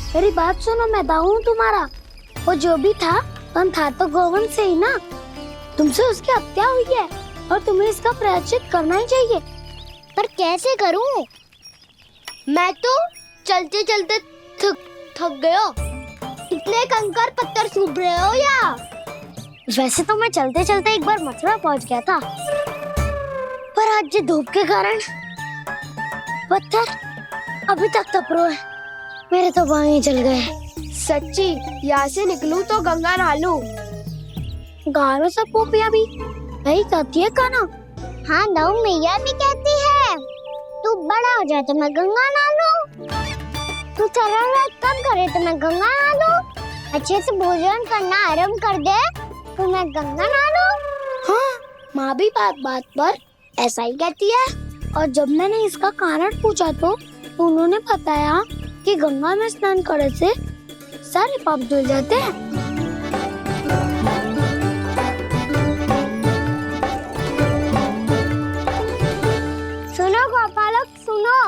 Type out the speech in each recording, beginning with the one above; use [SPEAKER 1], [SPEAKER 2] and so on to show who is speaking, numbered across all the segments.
[SPEAKER 1] मेरी बात सुनो, मैं दाऊ हूँ तुम्हारा। वो जो भी था तो गोवन से ही ना। तुमसे उसकी हत्या हुई है और तुम्हें इसका प्रायश्चित करना ही चाहिए।
[SPEAKER 2] पर कैसे करूं? मैं तो चलते चलते थक गया। इतने कंकर पत्थर सूख रहे हो या?
[SPEAKER 1] वैसे तो मैं चलते चलते एक बार मथुरा पहुंच गया था, पर आज ये धूप के कारण पत्थर अभी तक तप रहे हैं। मेरे तो बाएं जल गए।
[SPEAKER 2] सच्ची, यहाँ से निकलूं तो गंगा नहा लूं।
[SPEAKER 1] गारो सब पोपिया भी यही कहती है काना।
[SPEAKER 2] हाँ, दाऊ मैया भी कहती है तू बड़ा हो जाए तो मैं गंगा नहा लूं, तू शरारत कम करे तो मैं गंगा नहा लूं, अच्छे से भोजन करना आरंभ कर दे तो मैं गंगा नहा लूं।
[SPEAKER 1] हाँ, माँ भी बात बात पर ऐसा ही कहती है। और जब मैंने इसका कारण पूछा तो उन्होंने बताया कि गंगा में स्नान करने से सारे पाप धुल जाते हैं।
[SPEAKER 2] सुनो गोपालक, सुनो,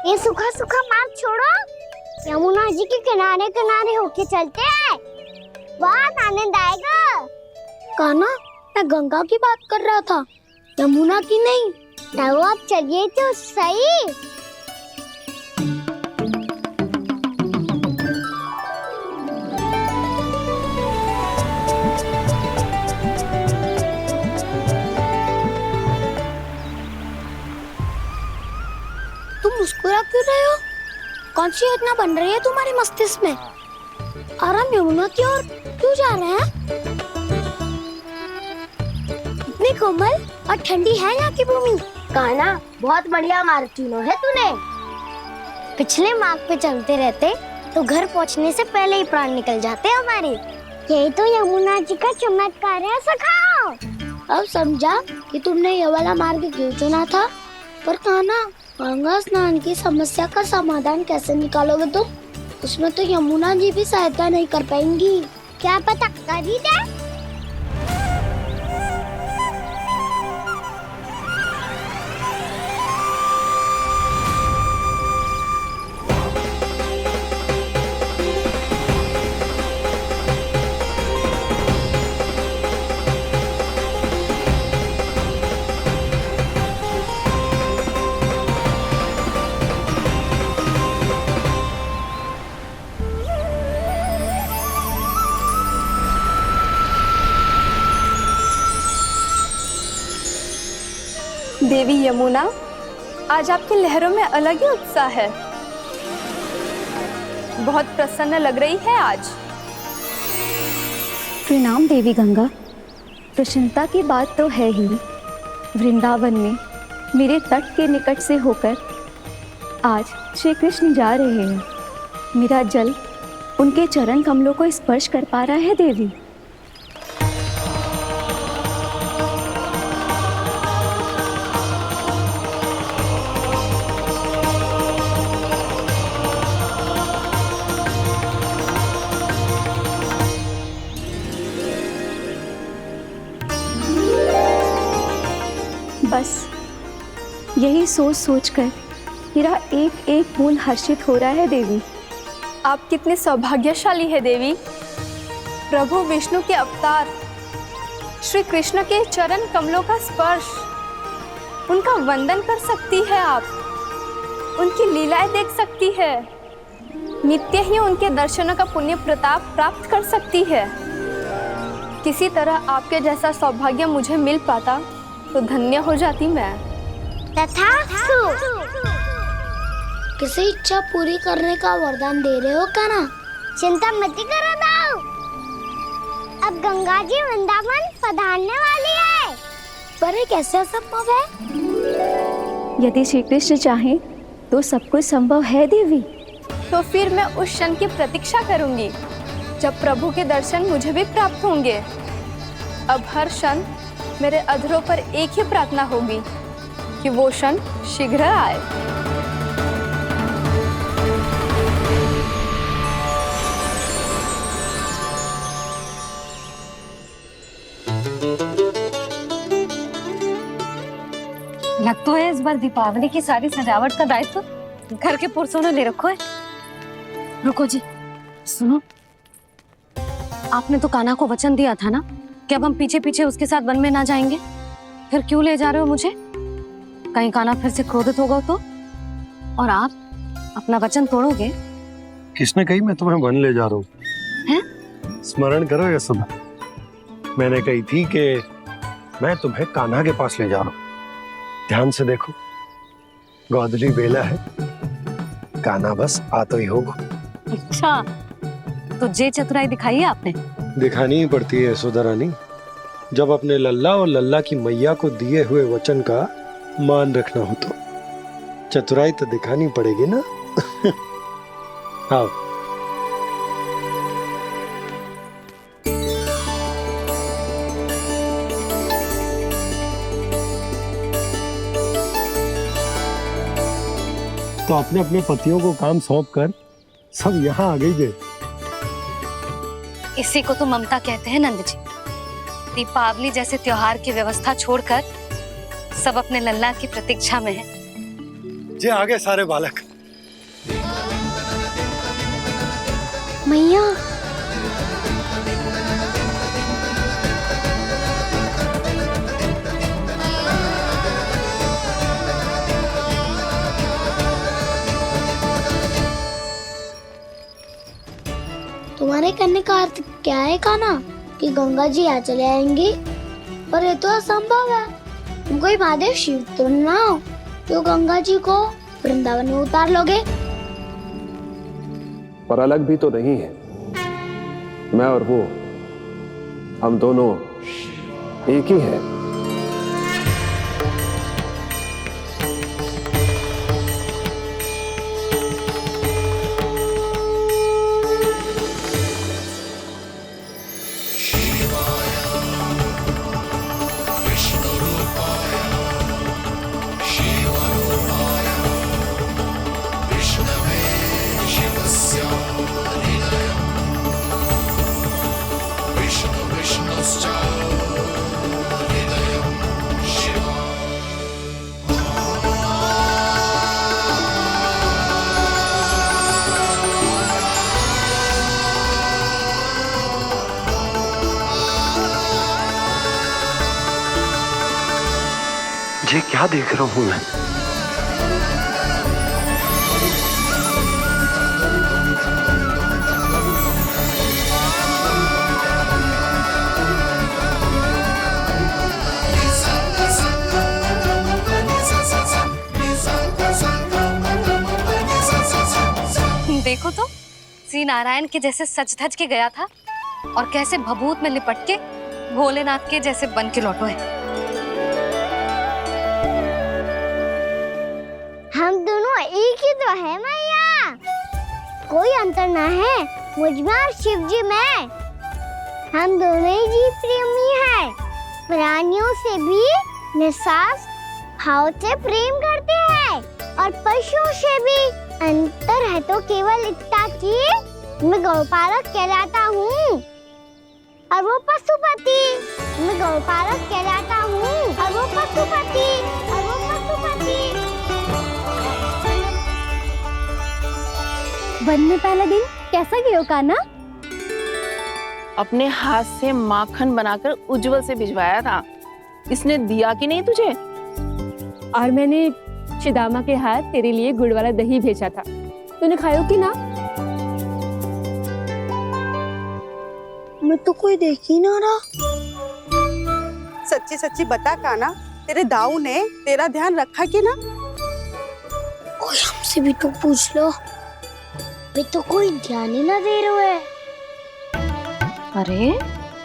[SPEAKER 2] ये सूखा सूखा मार्ग छोड़ो, यमुना जी के किनारे किनारे होके चलते हैं, बहुत आनंद आएगा।
[SPEAKER 1] काना, मैं गंगा की बात कर रहा था, यमुना की नहीं।
[SPEAKER 2] तो आप चलिए तो सही।
[SPEAKER 1] तुम मुस्कुरा क्यों रहे हो? कौन सी योजना बन रही है तुम्हारे मस्तिष्क में? और हम यमुना की ओर क्यों जा रहे हैं? इतनी कोमल और ठंडी है यहाँ की भूमि।
[SPEAKER 2] कान्हा, बहुत बढ़िया मार्ग चुना है तूने।
[SPEAKER 1] पिछले मार्ग पे चलते रहते तो घर पहुँचने से पहले ही प्राण निकल जाते हमारे।
[SPEAKER 2] यही तो यमुना जी का चमत्कार है सखाओ।
[SPEAKER 1] अब समझा कि तुमने ये वाला मार्ग क्यों चुना था। पर कान्हा, गंगा स्नान की समस्या का समाधान कैसे निकालोगे तुम? उसमें तो यमुना जी भी सहायता नहीं कर पाएंगी।
[SPEAKER 2] क्या पता कर ही दे।
[SPEAKER 3] देवी यमुना, आज आपकी लहरों में अलग ही उत्साह है। बहुत प्रसन्न लग रही है आज।
[SPEAKER 4] प्रणाम देवी गंगा। प्रसन्नता की बात तो है ही। वृंदावन में मेरे तट के निकट से होकर आज श्री कृष्ण जा रहे हैं। मेरा जल उनके चरण कमलों को स्पर्श कर पा रहा है देवी। बस यही सोच सोचकर मेरा एक एक बूंद हर्षित हो रहा है देवी।
[SPEAKER 3] आप कितने सौभाग्यशाली है देवी। प्रभु विष्णु के अवतार श्री कृष्ण के चरण कमलों का स्पर्श, उनका वंदन कर सकती है आप, उनकी लीलाएं देख सकती है, नित्य ही उनके दर्शनों का पुण्य प्रताप प्राप्त कर सकती है। किसी तरह आपके जैसा सौभाग्य मुझे मिल पाता तो धन्य हो जाती मैं।
[SPEAKER 2] तथास्तु।
[SPEAKER 1] किसी इच्छा पूरी करने का वरदान दे रहे हो कान्हा?
[SPEAKER 2] चिंता मत करो दाऊ, अब गंगा जी वृंदावन पधारने वाली है।
[SPEAKER 1] पर ये कैसे संभव है?
[SPEAKER 4] यदि श्री कृष्ण चाहें तो सब कुछ संभव है देवी।
[SPEAKER 3] तो फिर मैं उस क्षण की प्रतीक्षा करूंगी जब प्रभु के दर्शन मुझे भी प्राप्त होंगे। अब हर क्षण मेरे अधरों पर एक ही प्रार्थना होगी कि वो क्षण शीघ्र आए।
[SPEAKER 5] लग तो है इस बार दीपावली की सारी सजावट का दायित्व घर के पुरुषों ने ले रखो है। रुको जी, सुनो, आपने तो कान्हा को वचन दिया था ना कि अब हम पीछे पीछे उसके साथ वन में ना जाएंगे। फिर क्यों ले जा रहे हो मुझे? कहीं कान्हा फिर से क्रोधित होगा तो? और आप अपना वचन तोड़ोगे?
[SPEAKER 6] किसने कही मैं तुम्हें वन ले जा रहा हूँ?
[SPEAKER 5] हैं?
[SPEAKER 6] स्मरण करो ये सुबह, मैंने कही थी कि मैं तुम्हें कान्हा के पास ले जा रहा हूँ। ध्यान से देखो, गोधली बेला है, कान्हा बस आ तो ही होगा।
[SPEAKER 5] अच्छा, तो जे चतुराई दिखाई है आपने?
[SPEAKER 6] दिखानी ही पड़ती है यशोदा रानी, जब अपने लल्ला और लल्ला की मैया को दिए हुए वचन का मान रखना हो तो चतुराई तो दिखानी पड़ेगी ना। आओ। तो अपने अपने पतियों को काम सौंप कर सब यहाँ आ गई थे।
[SPEAKER 5] इसी को तो ममता कहते हैं नंद जी। दीपावली जैसे त्योहार की व्यवस्था छोड़कर सब अपने लल्ला की प्रतीक्षा में हैं।
[SPEAKER 6] जे आगे सारे बालक।
[SPEAKER 1] मैया तुम्हारे कहने का अर्थ क्या है कान्हा? कि गंगा जी यहाँ चले आएंगी? पर ये तो असंभव है। तुम कोई महादेव शिव तो ना हो जो गंगा जी को वृंदावन में उतार लोगे।
[SPEAKER 7] पर अलग भी तो नहीं है। मैं और वो, हम दोनों एक ही हैं।
[SPEAKER 6] ये क्या देख रहा हूँ मैं?
[SPEAKER 5] देखो तो, श्री नारायण के जैसे सज धज के गया था और कैसे भभूत में लिपट के भोलेनाथ के जैसे बन के लौटो है।
[SPEAKER 2] हम दोनों एक ही तो है मैया, कोई अंतर ना है मुझ में और शिव जी में। हम दोनों ही जीव प्रेमी हैं, प्राणियों से भी निस्वार्थ भाव से प्रेम करते हैं और पशुओं से भी। अंतर है तो केवल इतना कि मैं गौपालक कहलाता हूँ और वो पशुपति। मैं गौपालक कहलाता हूँ और वो पशुपति, और वो पशुपति।
[SPEAKER 4] वन में पहला दिन कैसा गया कान्हा?
[SPEAKER 8] अपने हाथ से माखन बनाकर उज्जवल से भिजवाया था। इसने दिया कि नहीं तुझे?
[SPEAKER 4] और मैंने शिदामा के हाथ तेरे लिए गुड़ वाला दही भेजा था, तूने खायो कि ना?
[SPEAKER 1] मैं तो कोई देख ही ना रहा।
[SPEAKER 9] सच्ची सच्ची बता कान्हा, तेरे दाऊ ने तेरा ध्यान रखा कि ना?
[SPEAKER 1] कोई हमसे भी तो पूछ लो, अभी तो कोई ध्यान ही ना दे रहे है।
[SPEAKER 5] अरे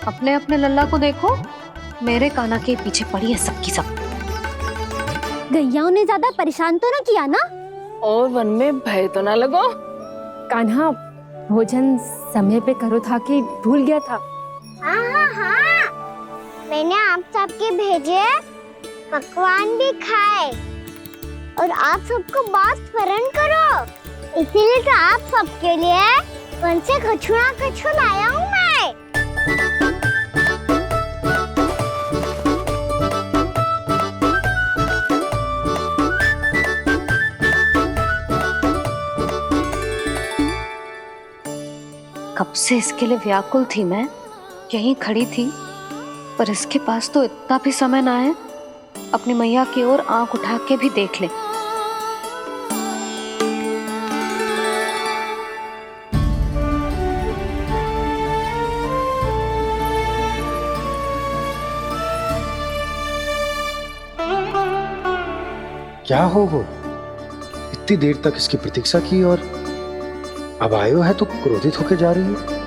[SPEAKER 5] अपने अपने लल्ला को देखो, मेरे कान्हा के पीछे पड़ी है सबकी सब।
[SPEAKER 2] गैयाओं ने ज्यादा परेशान तो ना किया ना?
[SPEAKER 8] और वन में भय तो ना लगो?
[SPEAKER 4] कान्हा भोजन समय पे करो था कि भूल गया था?
[SPEAKER 2] हाँ, मैंने आप सबके भेजे पकवान भी खाए और आप सबको बात स्मरण करो, इसीलिए तो आप सबके लिए वन से कछु लाया हूँ मैं।
[SPEAKER 5] कब से इसके लिए व्याकुल थी मैं, यहीं खड़ी थी, पर इसके पास तो इतना भी समय ना है अपनी मैया की ओर आंख उठा के भी देख ले।
[SPEAKER 6] क्या हो वो? इतनी देर तक इसकी प्रतीक्षा की और अब आयो है तो क्रोधित होकर जा रही है।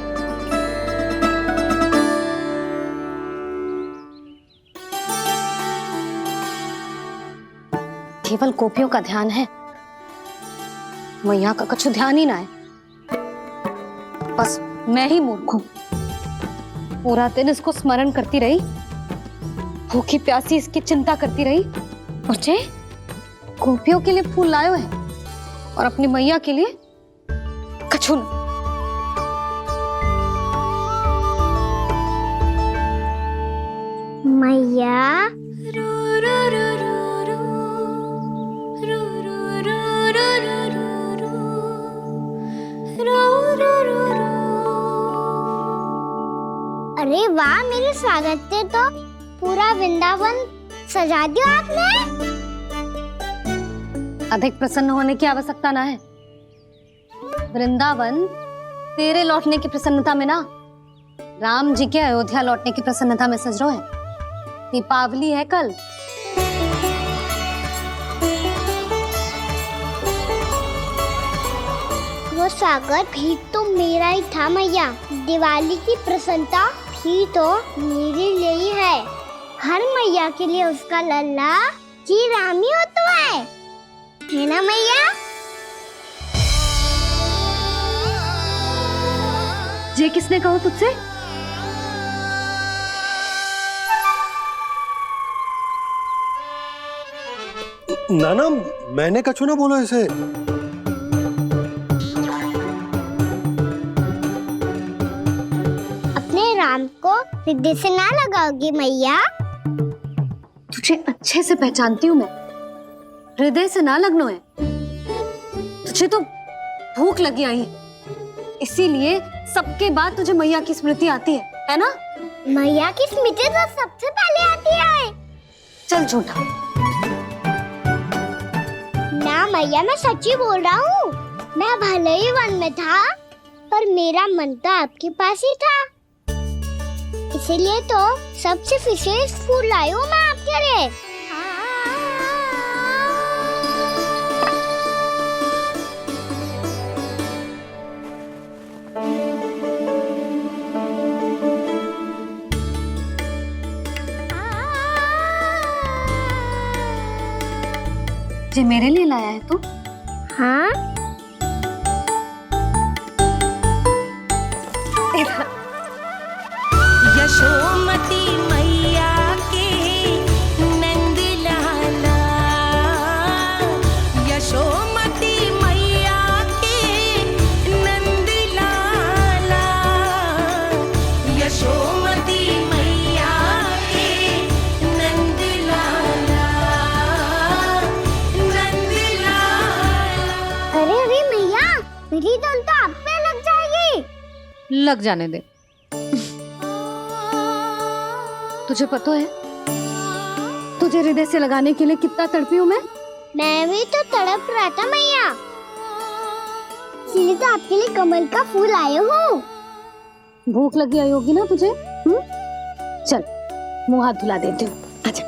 [SPEAKER 5] केवल गोपियों का ध्यान है, मैया का कछु ध्यान ही ना है। बस मैं ही मूर्ख हूं, पूरा दिन इसको स्मरण करती रही, भूखी प्यासी इसकी चिंता करती रही, और जे गोपियों के लिए फूल लायो है और अपनी मैया के लिए कछु न।
[SPEAKER 2] मैया अरे वाह, मेरे स्वागत पे तो पूरा वृंदावन सजा दिया आपने।
[SPEAKER 5] अधिक प्रसन्न होने की आवश्यकता ना है। वृंदावन तेरे लौटने की प्रसन्नता में ना, राम जी के अयोध्या लौटने की प्रसन्नता में सज रहा है। दीपावली है कल।
[SPEAKER 2] वो स्वागत भी तो मेरा ही था मैया। दिवाली की प्रसन्नता भी तो मेरे लिए ही है। हर मैया के लिए उसका लल्ला जी राम ही होता है ना मैया?
[SPEAKER 5] ये किसने कहा तुझसे?
[SPEAKER 6] नाना, मैंने कछु ना बोला इसे।
[SPEAKER 2] अपने राम को हृदय से ना लगाओगी मैया?
[SPEAKER 5] तुझे अच्छे से पहचानती हूँ मैं, हृदय से ना लगनो है। तुझे तो भूख लगी आई है, इसीलिए सबके बाद तुझे मैया की स्मृति आती है ना?
[SPEAKER 2] मैया की स्मृति तो सबसे पहले आती है।
[SPEAKER 5] चल झूठा।
[SPEAKER 2] ना मैया, मैं सच्ची बोल रहा हूँ। मैं भले ही वन में था, पर मेरा मन तो आपके पास ही था। इसीलिए तो सबसे विशेष फूल लाई हूँ मैं आपके लिए।
[SPEAKER 5] ये मेरे लिए लाया है तू?
[SPEAKER 2] हाँ,
[SPEAKER 10] यशोमती मैया के नंद लाला, यशोमती मैया के नंद लाला, यशोमती मैया के नंद लाला, नंद लाला।
[SPEAKER 2] अरे अरे मैया, मेरी धुन तो आप पे लग जाएगी।
[SPEAKER 5] लग जाने दे। तुझे पता है तुझे हृदय से लगाने के लिए कितना तड़पी हूँ मैं?
[SPEAKER 2] मैं भी तो तड़प रहा था मैया, इसलिए तो आपके लिए कमल का फूल आया हूँ।
[SPEAKER 5] भूख लगी आई होगी ना तुझे? चल मुंह हाथ धुला देती हूँ। आजा,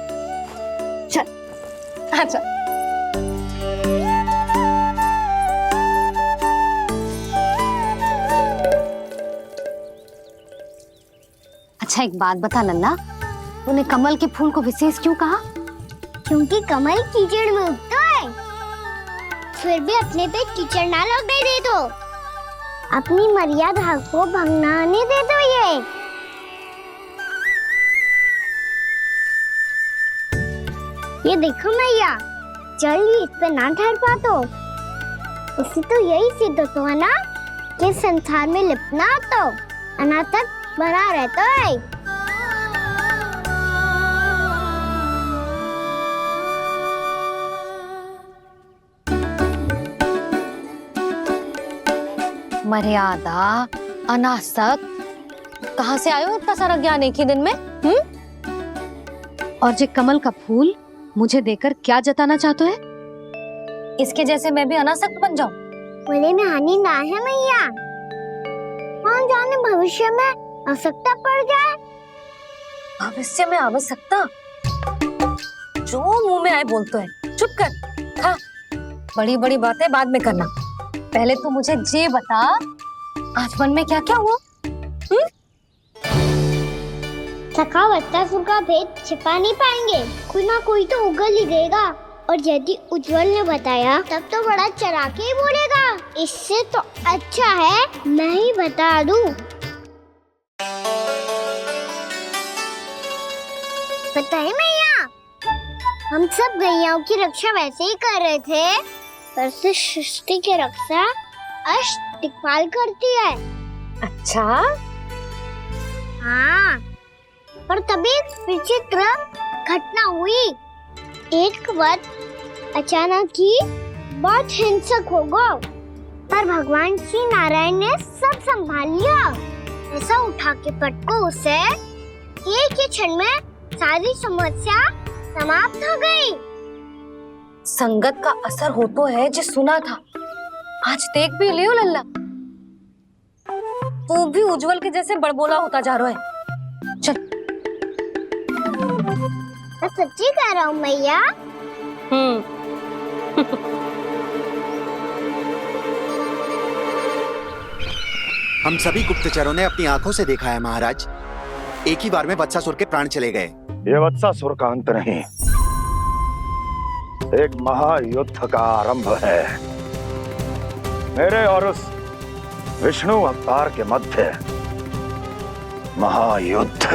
[SPEAKER 5] चल आजा। अच्छा एक बात बता नन्ना, तूने कमल के फूल को विशेष क्यों कहा?
[SPEAKER 2] क्योंकि कमल कीचड़ में उगता है, फिर भी अपने पे कीचड़ ना लगने दे दो। अपनी मर्यादा को भंग ना आने दे दो। ये देखो मैया, जल भी इस पे ना ठहर पातो। इससे तो यही सिद्ध होता है ना कि संसार में लिपना तो अनाथ तक बना रहता है।
[SPEAKER 5] मर्यादा अनासक, कहाँ से आयो इतना सारा ज्ञान एक ही दिन में? और जे कमल का फूल मुझे देकर क्या जताना चाहते है? इसके जैसे मैं भी अनासक्त बन जाऊं?
[SPEAKER 2] बोले में हानि ना है मैया, कौन जाने भविष्य में आवश्यकता पड़ जाए।
[SPEAKER 5] भविष्य में आवश्यकता? जो मुंह में आए बोलते है, चुप कर। हाँ, बड़ी बड़ी बातें बाद में करना, पहले तो मुझे ये बता आज वन में क्या क्या हुआ?
[SPEAKER 2] सखा बत्तासुर का भेद छिपा नहीं पाएंगे, कोई ना कोई तो उगल ही गएगा। और यदि उज्जवल ने बताया तब तो बड़ा चढ़ा के ही बोलेगा, इससे तो अच्छा है मैं ही बता दूं। पता है मैया, हम सब गैयाओं की रक्षा वैसे ही कर रहे थे, पर से सृष्टि की रक्षा अष्ट दिक्पाल करती है।
[SPEAKER 5] अच्छा,
[SPEAKER 2] हाँ, पर तभी विचित्र घटना हुई। एक वक्त अचानक ही बहुत हिंसक हो गया, पर भगवान श्री नारायण ने सब संभाल लिया। ऐसा उठा के पटको उसे, एक ही क्षण में सारी समस्या समाप्त हो गई।
[SPEAKER 5] संगत का असर हो तो है, जो सुना था आज देख भी लियो लल्ला। तू भी उज्जवल के जैसे बड़बोला होता जा रहा है। चल।
[SPEAKER 2] मैं सच्ची कह रहा हूँ मैया।
[SPEAKER 11] हम सभी गुप्तचरों ने अपनी आंखों से देखा है महाराज, एक ही बार में वत्सासुर के प्राण चले गए।
[SPEAKER 6] ये वत्सासुर का अंत नहीं, एक महायुद्ध का आरंभ है। मेरे और उस विष्णु अवतार के मध्य महायुद्ध।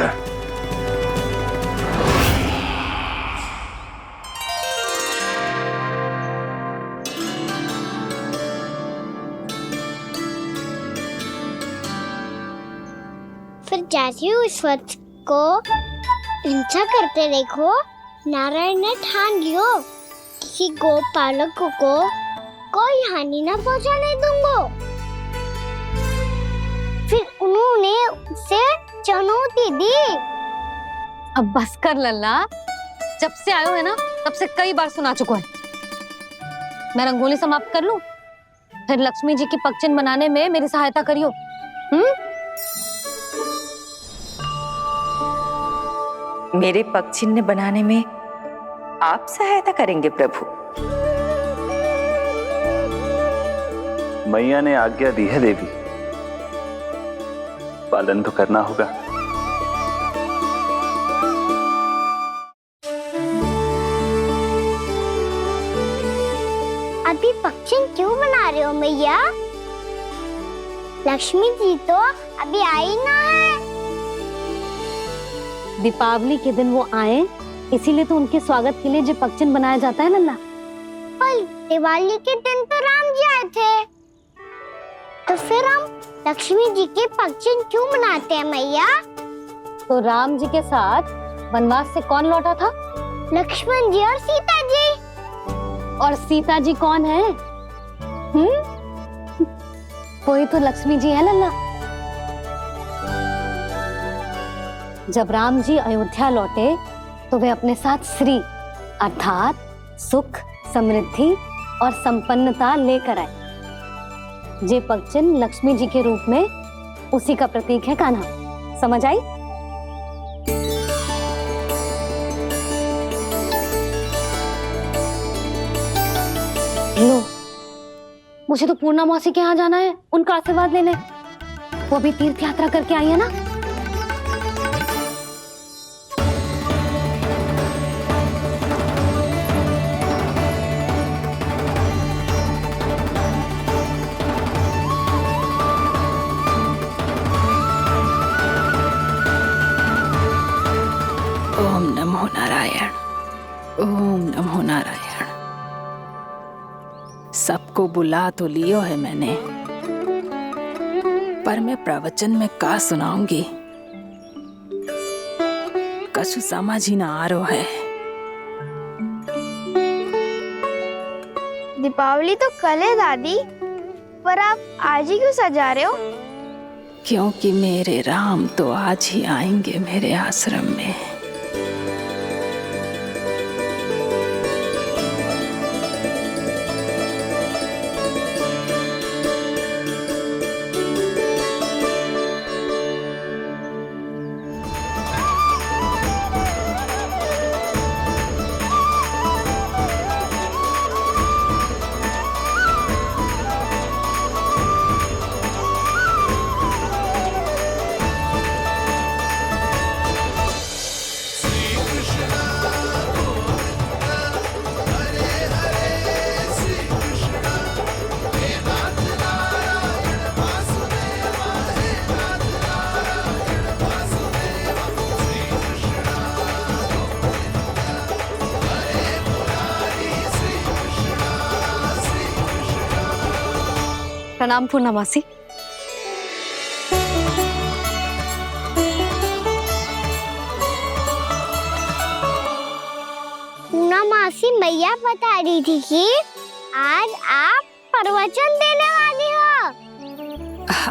[SPEAKER 2] फिर जैसे ही उस वक्त को हिंसा करते देखो, नारायण ने ठान लियो किसी गोपालक को कोई हानि न पहुंचाने दूंगा। फिर उन्होंने उसे चुनौती दी।
[SPEAKER 5] अब बस कर लल्ला, जब से आयो है ना तब से कई बार सुना चुका है। मैं रंगोली समाप्त कर लूं, फिर लक्ष्मी जी की पगचिन बनाने में मेरी सहायता करियो।
[SPEAKER 12] मेरे पग चिन्ह बनाने में आप सहायता करेंगे प्रभु?
[SPEAKER 13] मैया ने आज्ञा दी है देवी, पालन तो करना होगा।
[SPEAKER 2] अभी पक्षी क्यों बना रहे हो मैया? लक्ष्मी जी तो अभी आई ना है।
[SPEAKER 5] दीपावली के दिन वो आए, इसीलिए तो उनके स्वागत के लिए जो पगचिन बनाया जाता है लल्ला।
[SPEAKER 2] पर दिवाली के दिन तो राम जी आए थे, तो फिर हम लक्ष्मी जी के पगचिन क्यों बनाते हैं मैया?
[SPEAKER 5] तो राम जी के साथ वनवास से कौन लौटा था?
[SPEAKER 2] लक्ष्मण जी और सीता जी।
[SPEAKER 5] और सीता जी कौन है? कोई तो लक्ष्मी जी है लल्ला। जब राम जी अयोध्या लौटे तो वे अपने साथ श्री अर्थात सुख, समृद्धि और संपन्नता लेकर आए। जे पगचिन लक्ष्मी जी के रूप में उसी का प्रतीक है कान्हा। समझ आई? लो, मुझे तो पूर्णा मौसी के यहाँ जाना है, उनका आशीर्वाद लेने। वो अभी तीर्थ यात्रा करके आई है ना।
[SPEAKER 12] ओम नमो नारायण, ओम नमो नारायण। सबको बुला तो लियो है मैंने, पर मैं प्रवचन में का सुनाऊंगी, कछु समझ ही ना आ रहा है।
[SPEAKER 14] दीपावली तो कल है दादी, पर आप आज ही क्यों सजा रहे हो?
[SPEAKER 8] क्योंकि मेरे राम तो आज ही आएंगे मेरे आश्रम में।
[SPEAKER 5] प्रणाम पूर्णमासी।
[SPEAKER 2] पूर्णमासी मैया बता रही थी कि आज आप प्रवचन देने वाली हो।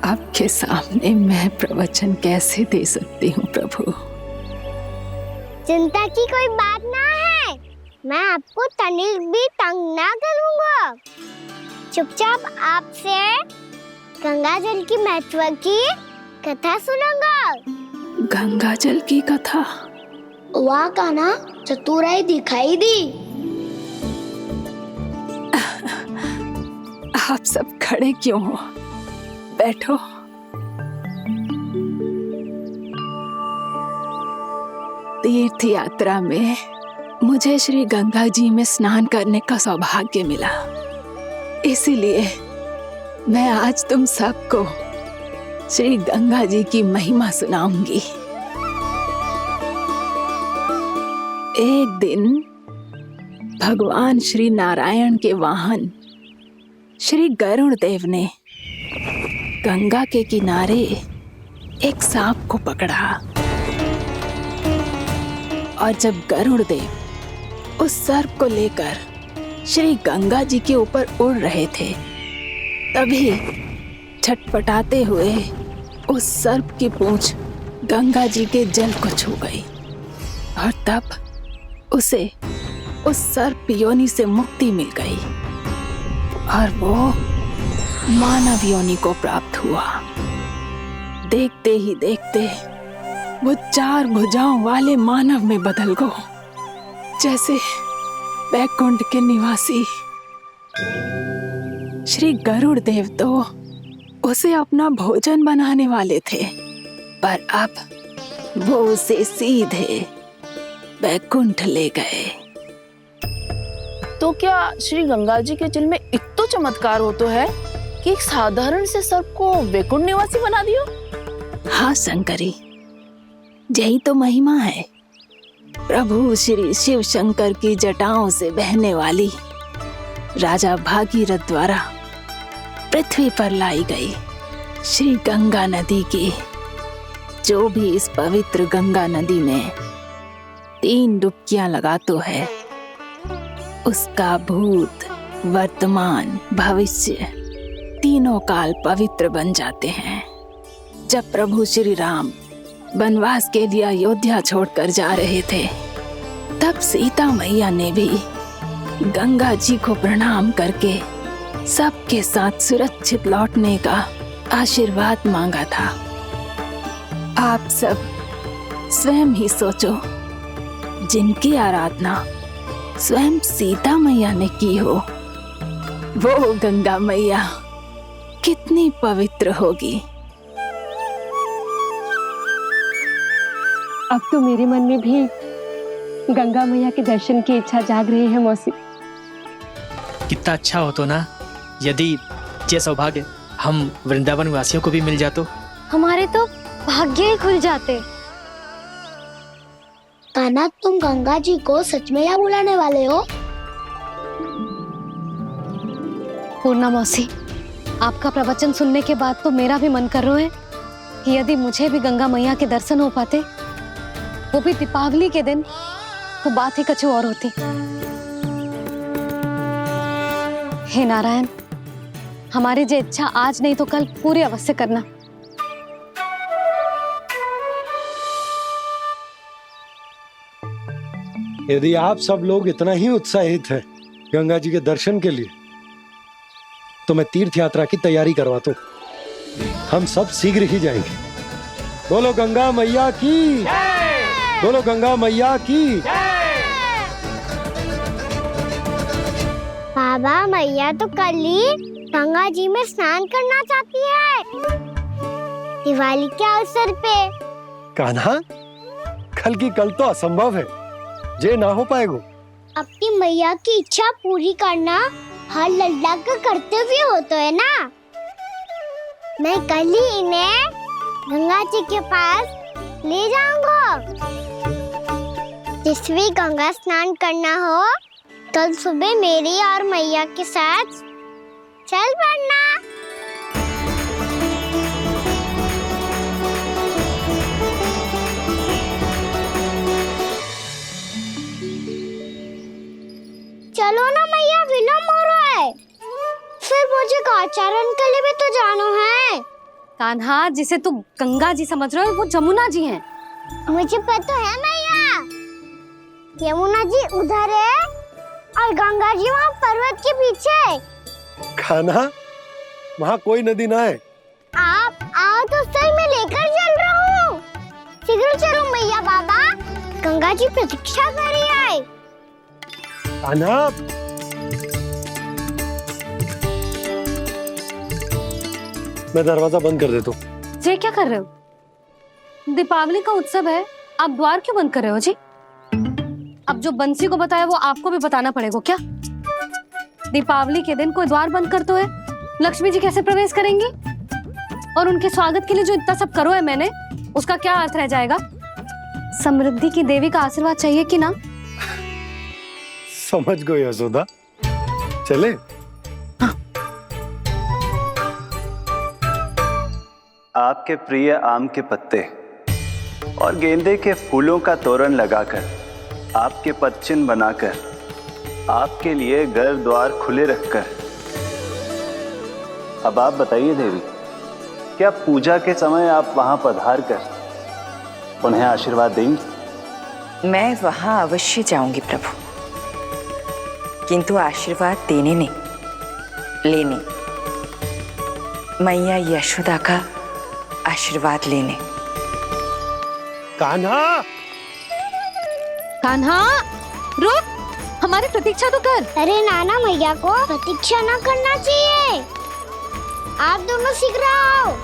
[SPEAKER 8] आपके सामने मैं प्रवचन कैसे दे सकती हूँ प्रभु?
[SPEAKER 2] चिंता की कोई बात ना है, मैं आपको तनिक भी तंग ना करूँगा। चुपचाप आपसे गंगा जल की महत्व की कथा सुनूंगा।
[SPEAKER 8] गंगा जल की कथा?
[SPEAKER 2] वाह कान्हा, चतुराई दिखाई दी।
[SPEAKER 8] आप सब खड़े क्यों हो? बैठो। तीर्थ यात्रा में मुझे श्री गंगा जी में स्नान करने का सौभाग्य मिला, इसीलिए मैं आज तुम सबको श्री गंगा जी की महिमा सुनाऊंगी। एक दिन भगवान श्री नारायण के वाहन श्री गरुड़ देव ने गंगा के किनारे एक सांप को पकड़ा, और जब गरुड़ देव उस सर्प को लेकर श्री गंगा जी के ऊपर उड़ रहे थे, तभी छटपटाते हुए उस सर्प की पूंछ गंगा जी के जल को छू गई, और तब उसे उस सर्प योनि से मुक्ति मिल गई और वो मानव योनि को प्राप्त हुआ। देखते ही देखते वो 4 भुजाओं वाले मानव में बदल गो, जैसे बैकुंठ के निवासी। श्री गरुड़ देव तो उसे अपना भोजन बनाने वाले थे, पर अब वो उसे सीधे बैकुंठ ले गए। तो क्या श्री गंगा जी के जल में इतना चमत्कार हो तो है कि एक साधारण से सर्प को वैकुंठ निवासी बना दियो?
[SPEAKER 12] हाँ शंकरी, यही तो महिमा है। प्रभु श्री शिव शंकर की जटाओं से बहने वाली राजा भागीरथ द्वारा पृथ्वी पर लाई गई श्री गंगा नदी की, जो भी इस पवित्र गंगा नदी में 3 डुबकियां लगातो है, उसका भूत, वर्तमान, भविष्य तीनों काल पवित्र बन जाते हैं। जब प्रभु श्री राम वनवास के लिए अयोध्या छोड़कर जा रहे थे, तब सीता मैया ने भी गंगा जी को प्रणाम करके सबके साथ सुरक्षित लौटने का आशीर्वाद मांगा था। आप सब स्वयं ही सोचो, जिनकी आराधना स्वयं सीता मैया ने की हो, वो गंगा मैया कितनी पवित्र होगी।
[SPEAKER 4] अब तो मेरे मन में भी गंगा मैया के दर्शन की इच्छा जाग रही है मौसी।
[SPEAKER 14] कितना अच्छा हो तो ना यदि ये सौभाग्य हम वृंदावन वासियों को भी मिल जातो।
[SPEAKER 1] हमारे तो भाग्य ही खुल जाते।
[SPEAKER 2] कान्हा, तुम गंगा जी को सच में यहाँ बुलाने वाले हो?
[SPEAKER 5] पूर्णा मौसी, आपका प्रवचन सुनने के बाद तो मेरा भी मन कर रहा है कि यदि मुझे भी गंगा मैया के दर्शन हो पाते, वो भी दीपावली के दिन, तो बात ही कुछ और होती। हे नारायण, हमारी जो इच्छा आज नहीं तो कल पूरी अवश्य करना।
[SPEAKER 6] यदि आप सब लोग इतना ही उत्साहित हैं गंगा जी के दर्शन के लिए, तो मैं तीर्थ यात्रा की तैयारी करवाता हूँ। हम सब शीघ्र ही जाएंगे। बोलो गंगा मैया की, बोलो गंगा मैया की।
[SPEAKER 2] बाबा, मैया तो कल ही गंगा जी में स्नान करना चाहती है, दिवाली के अवसर पे।
[SPEAKER 6] कान्हा, कल की कल तो असंभव है, जे ना हो पाएगा।
[SPEAKER 2] अपनी मैया की इच्छा पूरी करना हर लल्ला का कर्तव्य होता है ना। मैं कल ही इन्हें गंगा जी के पास ले जाऊंगा। जिस भी गंगा स्नान करना हो, कल सुबह मेरी और मैया के साथ चल पड़ना। चलो ना मैया, विलम्ब हो रहा है। फिर मुझे काचारण के लिए भी तो जाना है।
[SPEAKER 5] कान्हा, जिसे तू गंगा जी समझ रहे हो वो जमुना जी हैं।
[SPEAKER 2] मुझे पता है मैया, यमुना जी उधर है और गंगा जी वहाँ पर्वत के पीछे।
[SPEAKER 6] कान्हा, वहाँ कोई नदी ना है।
[SPEAKER 2] आप आओ तो सही, मैं लेकर चल रहा हूँ। शीघ्र चलो मैया बाबा, गंगा जी प्रतीक्षा कर रही है।
[SPEAKER 6] कान्हा, मैं दरवाजा बंद कर देता हूँ।
[SPEAKER 5] जी क्या कर रहे हो? दीपावली का उत्सव है, आप द्वार क्यों बंद कर रहे हो जी? अब जो बंसी को बताया वो आपको भी बताना पड़ेगा क्या? दीपावली के दिन कोई द्वार बंद कर तो है, लक्ष्मी जी कैसे प्रवेश करेंगी? और उनके स्वागत के लिए जो इतना सब करो है मैंने, उसका क्या अर्थ रह जाएगा? समृद्धि की देवी का आशीर्वाद चाहिए कि ना?
[SPEAKER 6] समझ गई यशोदा, चले।
[SPEAKER 13] आपके प्रिय आम के पत्ते और गेंदे के फूलों का तोरण लगाकर, आपके पदचिन्ह बनाकर, आपके लिए घर द्वार खुले रखकर, अब आप बताइए देवी, क्या पूजा के समय आप वहां पधार कर उन्हें आशीर्वाद देंगी?
[SPEAKER 15] मैं वहां अवश्य जाऊंगी प्रभु, किंतु आशीर्वाद देने नहीं, लेने, मैया यशोदा का आशीर्वाद लेने।
[SPEAKER 6] कान्हा,
[SPEAKER 5] कान्हा, रुक, हमारी प्रतीक्षा तो कर।
[SPEAKER 2] अरे नाना, मैया को प्रतीक्षा ना करना चाहिए। आप दोनों शीघ्र आओ।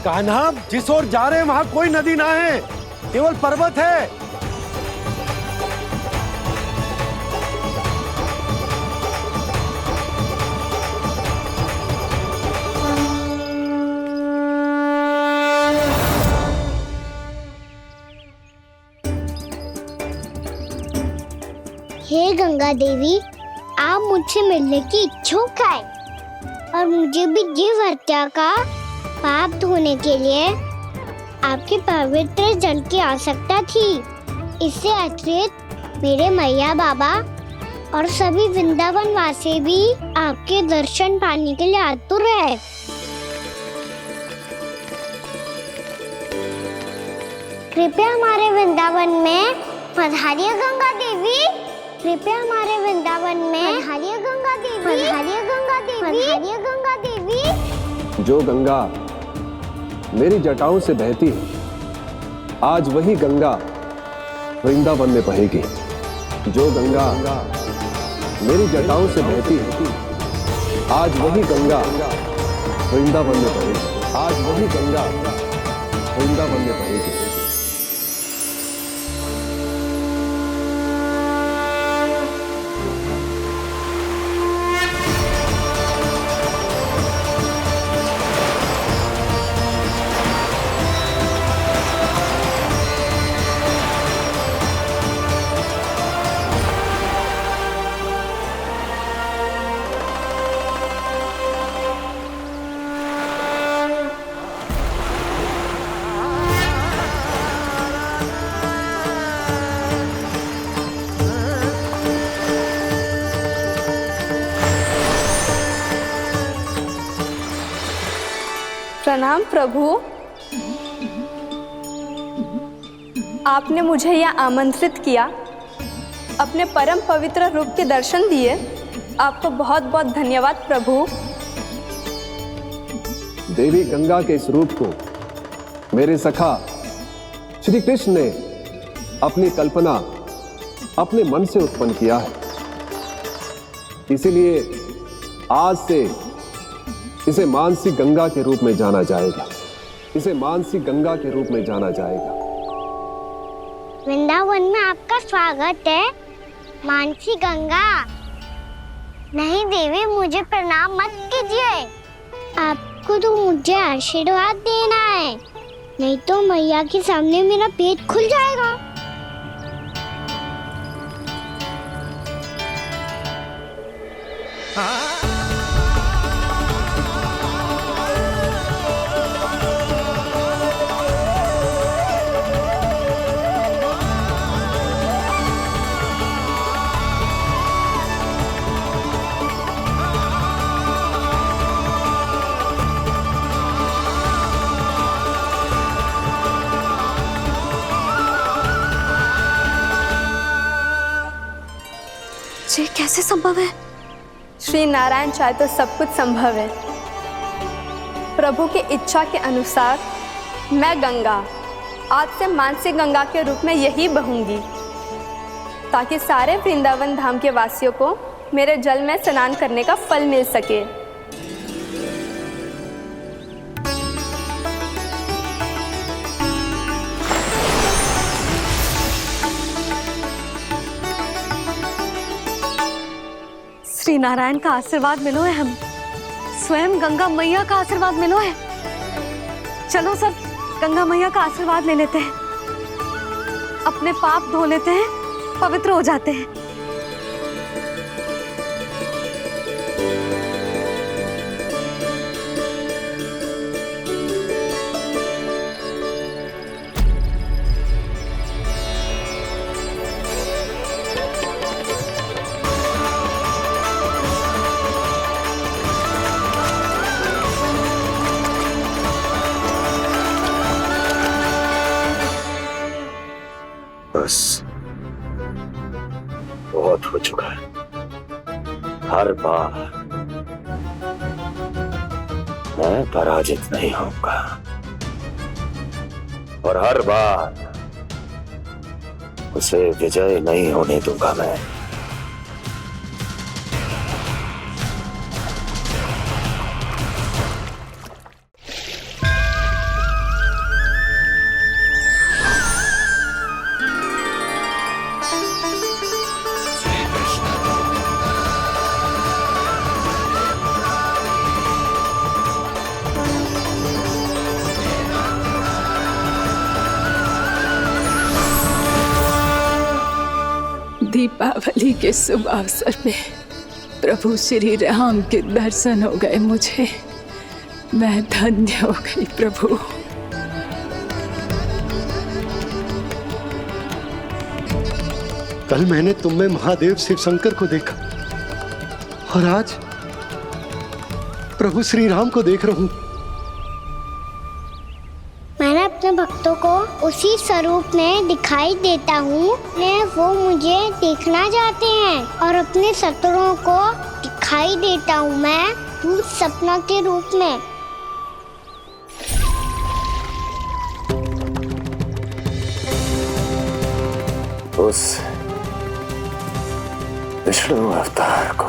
[SPEAKER 6] कान्हा, जिस ओर जा रहे हैं वहां कोई नदी ना है, केवल पर्वत है।
[SPEAKER 2] हे गंगा देवी, आप मुझसे मिलने की इच्छुक है और मुझे भी जीव हत्या का पाप धोने के लिए आपके पवित्र जल की आवश्यकता थी। इससे अतिरिक्त मेरे मैया बाबा और सभी वृंदावन वासी भी आपके दर्शन पाने के लिए आतुर है। कृपया हमारे वृंदावन में पधारिए गंगा देवी। कृपया हमारे वृंदावन में पधारिए गंगा देवी। पधारिए गंगा देवी। पधारिए गंगा देवी।
[SPEAKER 7] जो गंगा मेरी जटाओं से बहती है, आज वही गंगा वृंदावन में बहेगी। जो गंगा मेरी जटाओं से बहती है, आज वही गंगा वृंदावन में बहेगी। आज वही गंगा वृंदावन में बहेगी।
[SPEAKER 3] प्रणाम प्रभु। आपने मुझे यह आमंत्रित किया, अपने परम पवित्र रूप के दर्शन दिए। आपको बहुत बहुत धन्यवाद प्रभु।
[SPEAKER 7] देवी गंगा के इस रूप को मेरे सखा श्री कृष्ण ने अपनी कल्पना अपने मन से उत्पन्न किया है। इसीलिए आज से इसे मानसी गंगा के रूप में जाना जाएगा। इसे मानसी गंगा के रूप में जाना जाएगा।
[SPEAKER 2] वृंदावन में आपका स्वागत है मानसी गंगा। नहीं देवी, मुझे प्रणाम मत कीजिए। आपको तो मुझे आशीर्वाद देना है, नहीं तो मैया के सामने मेरा पेट खुल जाएगा।
[SPEAKER 5] ये कैसे संभव है?
[SPEAKER 3] श्री नारायण चाहे तो सब कुछ संभव है। प्रभु की इच्छा के अनुसार मैं गंगा आज से मानसी गंगा के रूप में यही बहूंगी, ताकि सारे वृंदावन धाम के वासियों को मेरे जल में स्नान करने का फल मिल सके।
[SPEAKER 5] श्री नारायण का आशीर्वाद मिलो है, हम स्वयं गंगा मैया का आशीर्वाद मिलो है। चलो सब गंगा मैया का आशीर्वाद ले लेते हैं, अपने पाप धो लेते हैं, पवित्र हो जाते हैं।
[SPEAKER 6] बस बहुत हो चुका है। हर बार मैं पराजित नहीं होऊंगा और हर बार उसे विजय नहीं होने दूंगा मैं।
[SPEAKER 12] दीपावली के शुभ अवसर में प्रभु श्री राम के दर्शन हो गए मुझे। मैं धन्य हो गई प्रभु।
[SPEAKER 6] कल मैंने तुम में महादेव शिव शंकर को देखा और आज प्रभु श्री राम को देख रहा हूं।
[SPEAKER 2] मैंने अपने भक्तों को उसी स्वरूप में दिखाई देता हूँ, वो मुझे देखना चाहते हैं और अपने शत्रुओं को दिखाई देता हूँ मैं भूत सपना के रूप में।
[SPEAKER 6] उस विष्णु अवतार को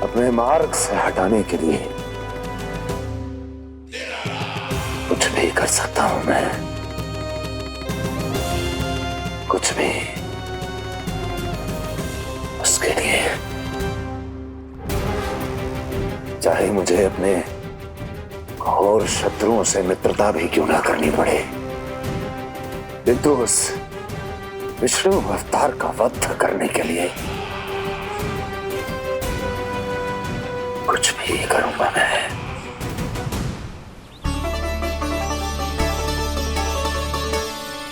[SPEAKER 6] अपने मार्ग से हटाने के लिए कुछ भी कर सकता हूं मैं, कुछ भी। उसके लिए चाहे मुझे अपने घोर शत्रुओं से मित्रता भी क्यों ना करनी पड़े, किंतु उस विष्णु अवतार का वध करने के लिए कुछ भी करूंगा मैं।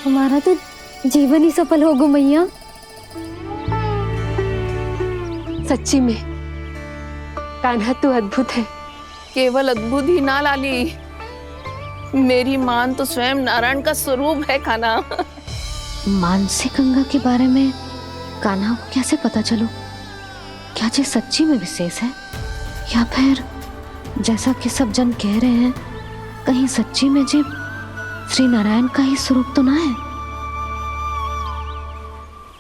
[SPEAKER 5] हमारा तो जीवन ही सफल होगा मैया।
[SPEAKER 4] सच्ची में कान्हा तू अद्भुत है।
[SPEAKER 8] केवल अद्भुत ही ना लाली, मेरी मान तो स्वयं नारायण का स्वरूप है कान्हा।
[SPEAKER 5] मानसी गंगा के बारे में कान्हा को कैसे पता चलो? क्या ये सच्ची में विशेष है, या फिर जैसा कि सब जन कह रहे हैं, कहीं सच्ची में जी श्री नारायण का ही स्वरूप तो ना है?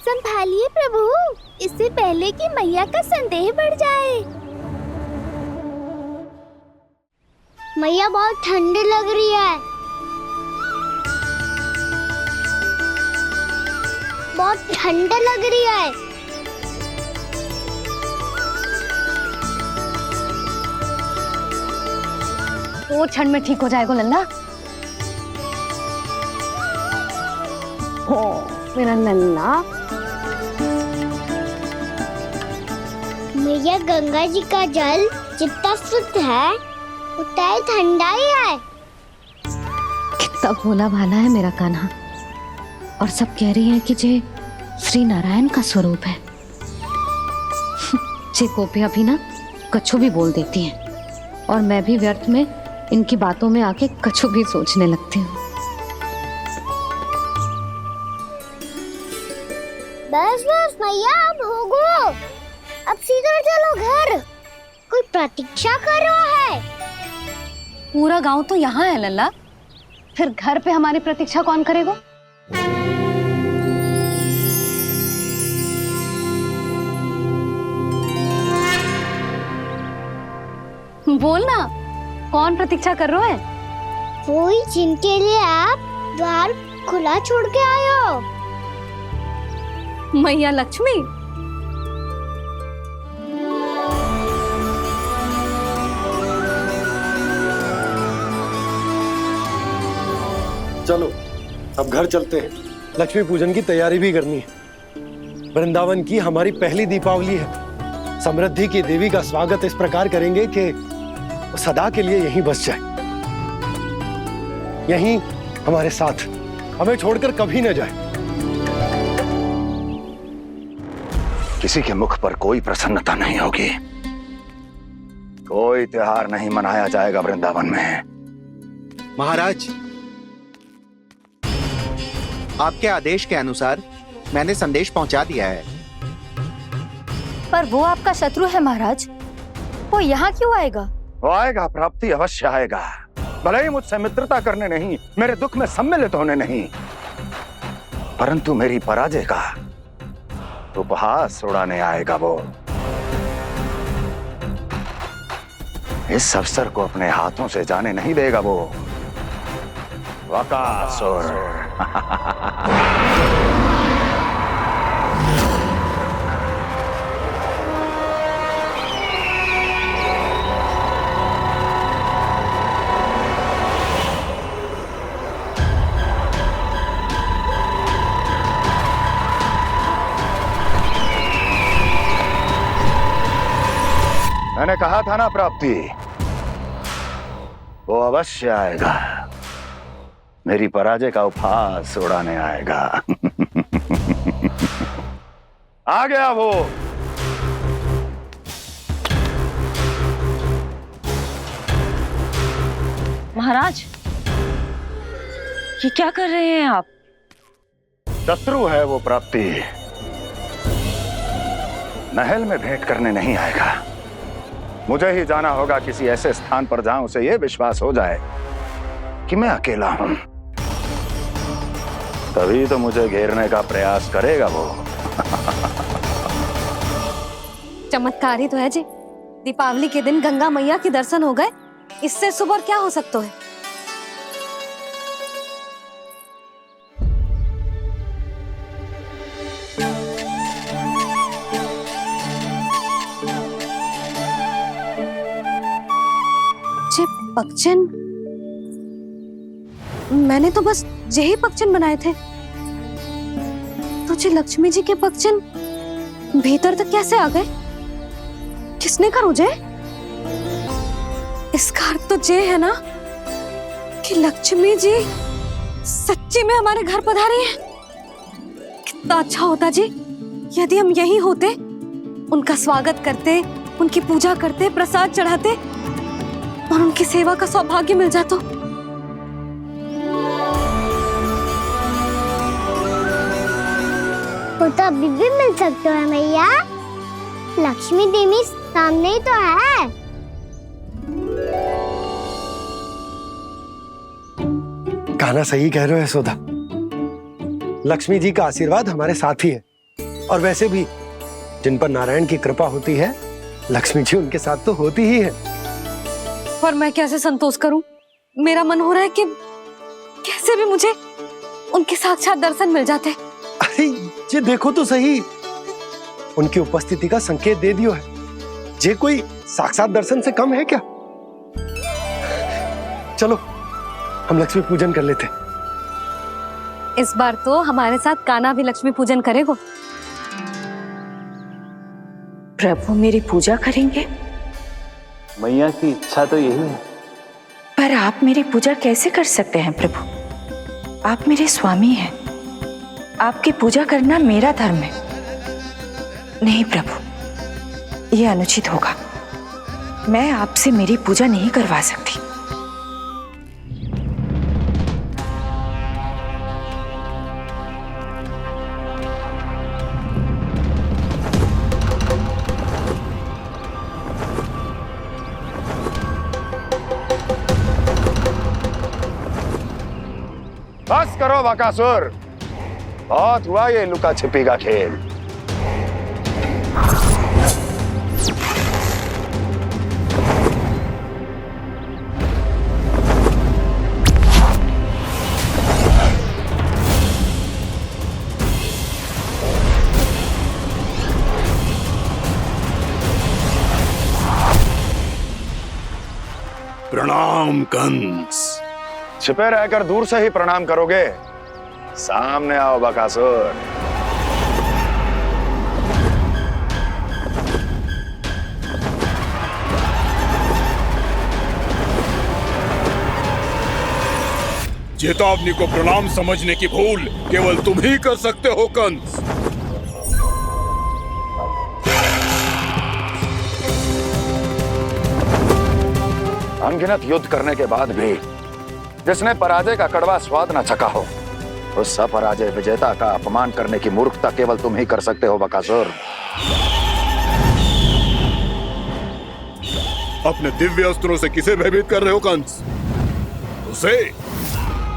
[SPEAKER 2] संभालिए प्रभु, इससे पहले कि मैया का संदेह बढ़ जाए। मैया बहुत ठंडी लग रही है, बहुत ठंडा लग रही है।
[SPEAKER 5] वो क्षण में ठीक हो जाएगा लल्ला। ओ मेरा लल्ला।
[SPEAKER 2] मैया गंगा जी का जल जितना शुद्ध है उतना ही ठंडा ही है।
[SPEAKER 5] कितना भोला भाला है मेरा कान्हा, और सब कह रही हैं कि ये श्री नारायण का स्वरूप है। ये गोपियां भी ना कछु भी बोल देती हैं, और मैं भी व्यर्थ में इनकी बातों में आके कछु भी सोचने लगती हूँ।
[SPEAKER 2] बस बस मैया, अब होगो, अब सीधा चलो घर, कोई प्रतीक्षा कर रहा है।
[SPEAKER 5] पूरा गांव तो यहाँ है लल्ला, फिर घर पे हमारी प्रतीक्षा कौन करेगा? बोल ना, कौन प्रतीक्षा कर रहा है?
[SPEAKER 2] वही जिनके लिए आप द्वार खुला छोड़ के आए हो।
[SPEAKER 5] मैया लक्ष्मी।
[SPEAKER 6] चलो अब घर चलते हैं, लक्ष्मी पूजन की तैयारी भी करनी है। वृंदावन की हमारी पहली दीपावली है। समृद्धि की देवी का स्वागत इस प्रकार करेंगे कि वो सदा के लिए यहीं बस जाए, यहीं हमारे साथ, हमें छोड़कर कभी न जाए।
[SPEAKER 11] किसी के मुख पर कोई प्रसन्नता नहीं होगी, कोई त्योहार नहीं मनाया जाएगा वृंदावन में। महाराज, आपके आदेश के अनुसार मैंने संदेश पहुंचा दिया है।
[SPEAKER 3] पर वो आपका शत्रु है महाराज, वो यहाँ क्यों आएगा?
[SPEAKER 11] वो आएगा, प्राप्ति अवश्य आएगा। भले ही मुझसे मित्रता करने नहीं, मेरे दुख में सम्मिलित होने नहीं, परंतु मेरी पराजय का उपहास उड़ाने आएगा वो। इस अवसर को अपने हाथों से जाने नहीं देगा वो। वकासुर। मैंने कहा था ना प्राप्ति, वो अवश्य आएगा, मेरी पराजय का उपहास उड़ाने आएगा। आ गया वो।
[SPEAKER 15] महाराज, ये क्या कर रहे हैं आप?
[SPEAKER 11] शत्रु है वो प्राप्ति, महल में भेंट करने नहीं आएगा। मुझे ही जाना होगा किसी ऐसे स्थान पर जहां उसे यह विश्वास हो जाए कि मैं अकेला हूं, तभी तो मुझे घेरने का प्रयास करेगा वो।
[SPEAKER 5] चमत्कार ही तो है जी, दीपावली के दिन गंगा मैया के दर्शन हो गए, इससे शुभ और क्या हो सकता है? पक्षन, मैंने तो बस यही पक्षन बनाए थे, तो जी लक्ष्मी जी के पक्षन भीतर तक कैसे आ गए? किसने करो जे? इसका अर्थ तो ये है ना कि लक्ष्मी जी सच्ची में हमारे घर पधारी है। कितना अच्छा होता जी यदि हम यहीं होते, उनका स्वागत करते, उनकी पूजा करते, प्रसाद चढ़ाते, और उनकी सेवा का सौभाग्य मिल जाए तो।
[SPEAKER 2] वो तो अभी भी मिल सकते हैं मैया। लक्ष्मी देवी सामने ही तो है।
[SPEAKER 6] कान्हा सही कह रहे हो यशोदा। लक्ष्मी जी का आशीर्वाद हमारे साथ ही है, और वैसे भी जिन पर नारायण की कृपा होती है, लक्ष्मी जी उनके साथ तो होती ही है।
[SPEAKER 5] पर मैं कैसे संतोष करूं? मेरा मन हो रहा है कि कैसे भी मुझे उनके साक्षात दर्शन मिल जाते।
[SPEAKER 6] अरे ये देखो तो सही, उनकी उपस्थिति का संकेत दे दियो है। ये कोई साक्षात दर्शन से कम है क्या? चलो हम लक्ष्मी पूजन कर लेते।
[SPEAKER 5] इस बार तो हमारे साथ कान्हा भी लक्ष्मी पूजन करेगा।
[SPEAKER 15] प्रभु मेरी पूजा करेंगे?
[SPEAKER 13] मैया की इच्छा तो यही है।
[SPEAKER 15] पर आप मेरी पूजा कैसे कर सकते हैं प्रभु? आप मेरे स्वामी हैं। आपकी पूजा करना मेरा धर्म है। नहीं प्रभु, यह अनुचित होगा। मैं आपसे मेरी पूजा नहीं करवा सकती।
[SPEAKER 11] बस करो बकासुर, बहुत हुआ ये लुका छिपी का खेल।
[SPEAKER 16] प्रणाम कंस।
[SPEAKER 11] छिपे रहकर दूर से ही प्रणाम करोगे? सामने आओ बकासुर।
[SPEAKER 16] चेतावनी को प्रणाम समझने की भूल केवल तुम ही कर सकते हो कंस।
[SPEAKER 11] अनगिनत युद्ध करने के बाद भी जिसने पराजय का कड़वा स्वाद न चखा हो, उस अपराजय विजेता का अपमान करने की मूर्खता केवल तुम ही कर सकते हो बकासुर।
[SPEAKER 16] अपने दिव्य अस्त्रों से किसे भयभीत कर रहे हो कंस? उसे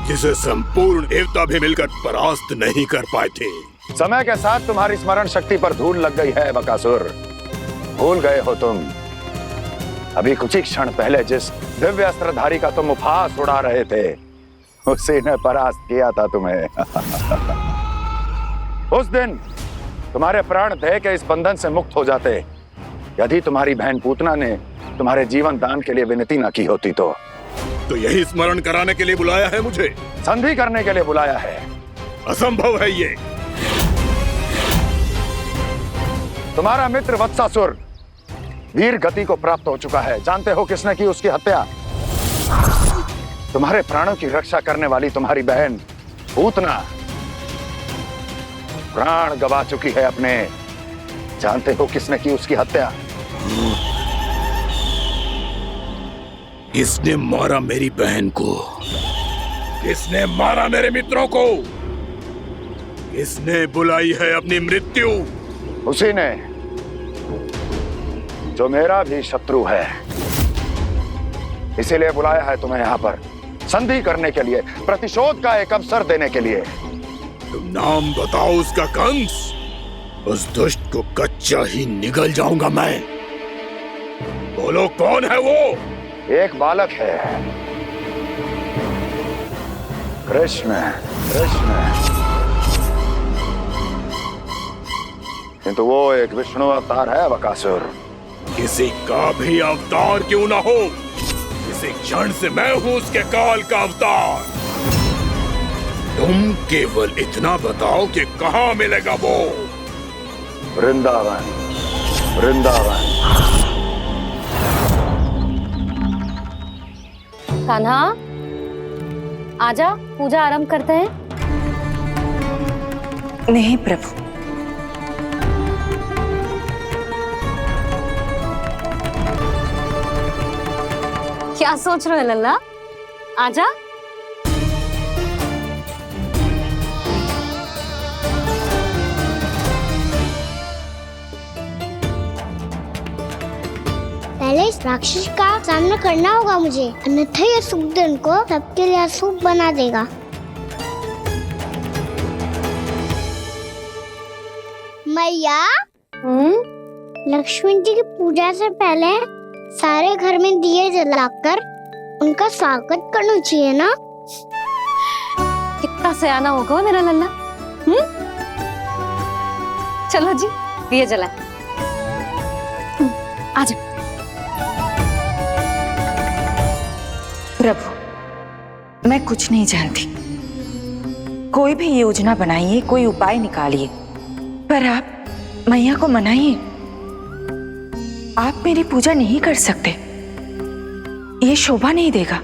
[SPEAKER 16] जिसे संपूर्ण देवता भी मिलकर परास्त नहीं कर पाए थे।
[SPEAKER 11] समय के साथ तुम्हारी स्मरण शक्ति पर धूल लग गई है बकासुर। भूल गए हो तुम अभी कुछ ही क्षण पहले जिस दिव्य अस्त्रधारी का तुम उपहास उड़ा रहे थे, उसी ने परास्त किया था तुम्हें। उस दिन तुम्हारे प्राण देह के इस बंधन से मुक्त हो जाते यदि तुम्हारी बहन पूतना ने तुम्हारे जीवन दान के लिए विनती न की होती तो।
[SPEAKER 16] यही स्मरण कराने के लिए बुलाया है मुझे?
[SPEAKER 11] संधि करने के लिए बुलाया है।
[SPEAKER 16] असंभव है ये।
[SPEAKER 11] तुम्हारा मित्र वत्सासुर वीर गति को प्राप्त हो चुका है। जानते हो किसने की उसकी हत्या? तुम्हारे प्राणों की रक्षा करने वाली तुम्हारी बहन पूतना प्राण गवा चुकी है अपने। जानते हो किसने की उसकी हत्या?
[SPEAKER 16] किसने मारा मेरी बहन को? किसने मारा मेरे मित्रों को? किसने बुलाई है अपनी मृत्यु?
[SPEAKER 11] उसी ने जो मेरा भी शत्रु है। इसीलिए बुलाया है तुम्हें यहाँ पर संधि करने के लिए, प्रतिशोध का एक अवसर देने के लिए।
[SPEAKER 16] तुम नाम बताओ उसका कंस। उस दुष्ट को कच्चा ही निगल जाऊंगा मैं। बोलो कौन है वो?
[SPEAKER 11] एक बालक है, कृष्ण। किंतु वो एक विष्णु अवतार है बकासुर।
[SPEAKER 16] किसी का भी अवतार क्यों ना हो, इसी क्षण से मैं हूं उसके काल का अवतार। तुम केवल इतना बताओ कि कहां मिलेगा वो?
[SPEAKER 11] वृंदावन। वृंदावन।
[SPEAKER 5] कान्हा आजा, पूजा आरंभ करते हैं।
[SPEAKER 15] नहीं प्रभु,
[SPEAKER 5] क्या सोच रहे हो लल्ला? आजा।
[SPEAKER 2] पहले इस राक्षस का सामना करना होगा मुझे, अन्यथा ये सूरदन को सबके लिए सूप बना देगा। मैया, लक्ष्मी जी की पूजा से पहले सारे घर में दिए जलाकर उनका स्वागत करना चाहिए ना?
[SPEAKER 5] कितना सयाना होगा मेरा लल्ला। चलो जी, दिए जलाए। आजा।
[SPEAKER 15] प्रभु, मैं कुछ नहीं जानती। कोई भी योजना बनाइए, कोई उपाय निकालिए, पर आप मैया को मनाइए। आप मेरी पूजा नहीं कर सकते, ये शोभा नहीं देगा।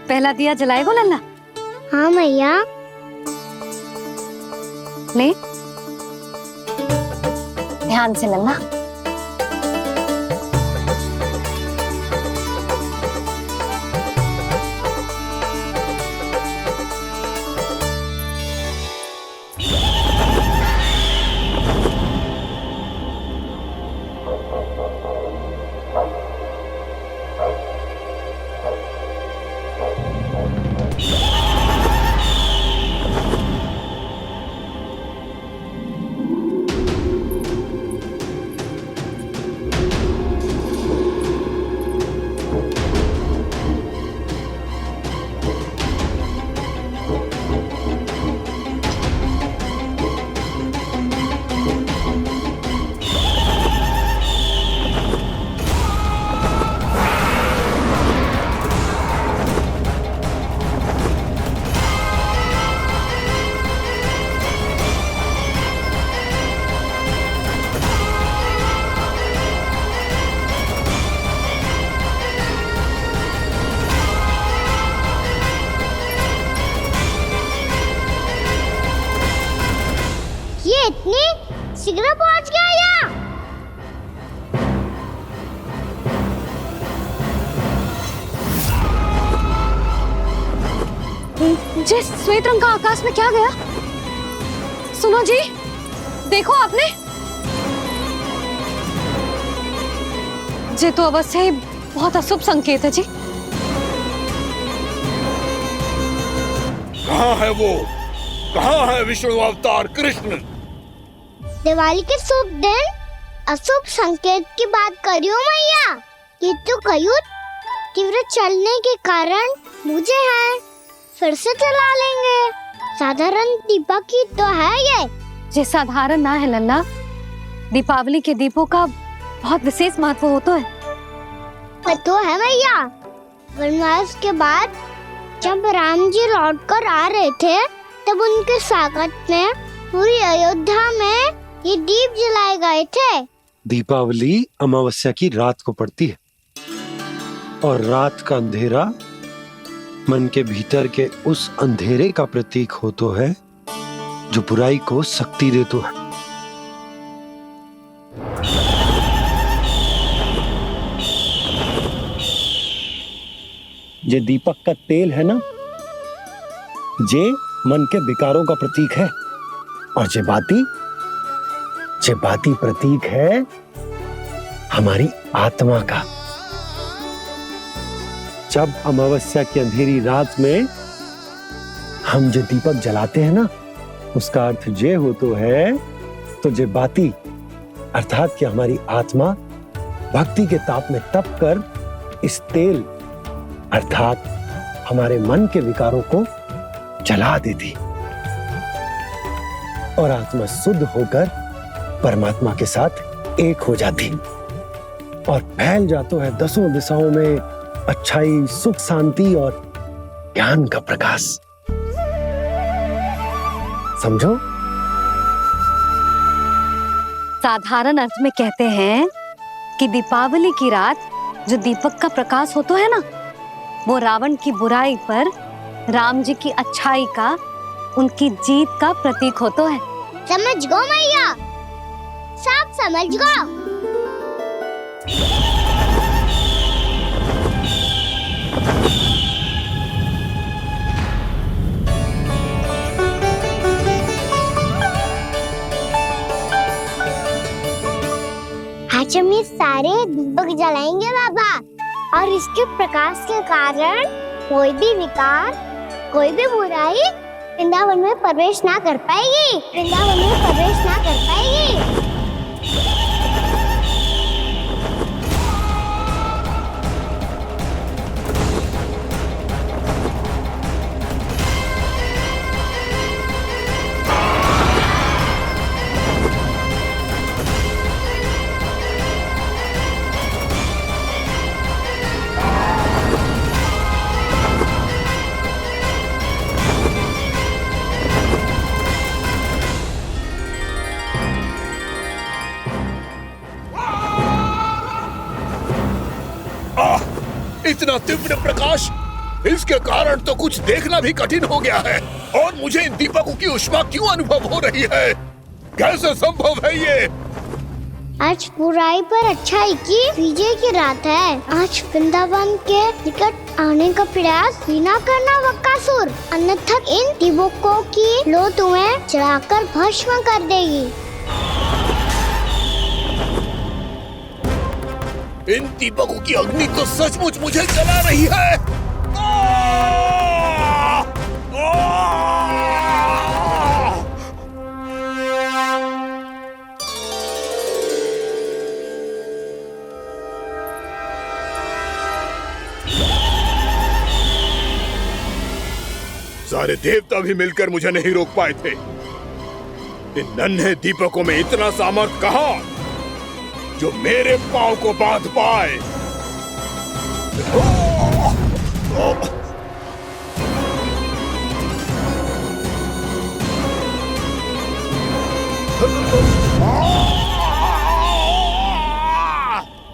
[SPEAKER 5] पहला दिया जलाएगो लल्ला?
[SPEAKER 2] हाँ मैया।
[SPEAKER 5] ले, ध्यान से लल्ला।
[SPEAKER 2] इतनी शीघ्र पहुंच गया यहाँ?
[SPEAKER 5] जी, श्वेत रंग का आकाश में क्या गया? सुनो जी, देखो आपने। ये तो अवश्य ही बहुत अशुभ संकेत है जी।
[SPEAKER 16] कहाँ है वो? कहाँ है विष्णु अवतार कृष्ण?
[SPEAKER 2] दिवाली के शुभ दिन अशुभ संकेत की बात करियो मैया। ये तो कयूर तीव्र चलने के कारण मुझे है, फिर से चला लेंगे। साधारण दीपक ही तो है ये
[SPEAKER 5] साधारण ना है लल्ला। दीपावली के दीपों का बहुत विशेष महत्व होता है।
[SPEAKER 2] तो है मैया। वनवास के बाद जब राम जी लौटकर आ रहे थे, तब उनके स्वागत में पूरी अयोध्या में ये दीप जलाए गए थे।
[SPEAKER 6] दीपावली अमावस्या की रात को पड़ती है और रात का अंधेरा मन के भीतर के उस अंधेरे का प्रतीक होतो है जो बुराई को शक्ति देतो है। ये दीपक का तेल है ना, जे मन के विकारों का प्रतीक है, और जे बाती प्रतीक है हमारी आत्मा का। जब अमावस्या की अंधेरी रात में हम जो दीपक जलाते हैं ना, उसका अर्थ जे हो तो है, तो जे बाती अर्थात कि हमारी आत्मा भक्ति के ताप में तप कर इस तेल अर्थात हमारे मन के विकारों को जला देती और आत्मा शुद्ध होकर परमात्मा के साथ एक हो जाती और फैल जाता है दसों दिशाओं में अच्छाई, सुख, शांति और ज्ञान का प्रकाश। समझो?
[SPEAKER 5] साधारण अर्थ में कहते हैं कि दीपावली की रात जो दीपक का प्रकाश होता है ना, वो रावण की बुराई पर राम जी की अच्छाई का उनकी जीत का प्रतीक होता है।
[SPEAKER 2] समझ गो मैया, सब समझ गो। आज हम ये सारे दीपक जलाएंगे बाबा, और इसके प्रकाश के कारण कोई भी विकार, कोई भी बुराई वृंदावन में प्रवेश ना कर पाएगी, वृंदावन में प्रवेश ना कर पाएगी।
[SPEAKER 16] इतना तीव्र प्रकाश, इसके कारण तो कुछ देखना भी कठिन हो गया है। और मुझे इन दीपकों की उष्मा क्यों अनुभव हो रही है? कैसे संभव है ये?
[SPEAKER 2] आज बुराई पर अच्छाई की विजय की रात है। आज वृंदावन के निकट आने का प्रयास भी ना करना बकासुर, अन्यथा इन दीपकों की लो तुम्हें जलाकर भस्म कर देगी।
[SPEAKER 16] इन दीपकों की अग्नि तो सचमुच मुझे जला रही है। सारे देवता भी मिलकर मुझे नहीं रोक पाए थे। इन नन्हे दीपकों में इतना सामर्थ्य कहां जो मेरे पांव को बांध पाए।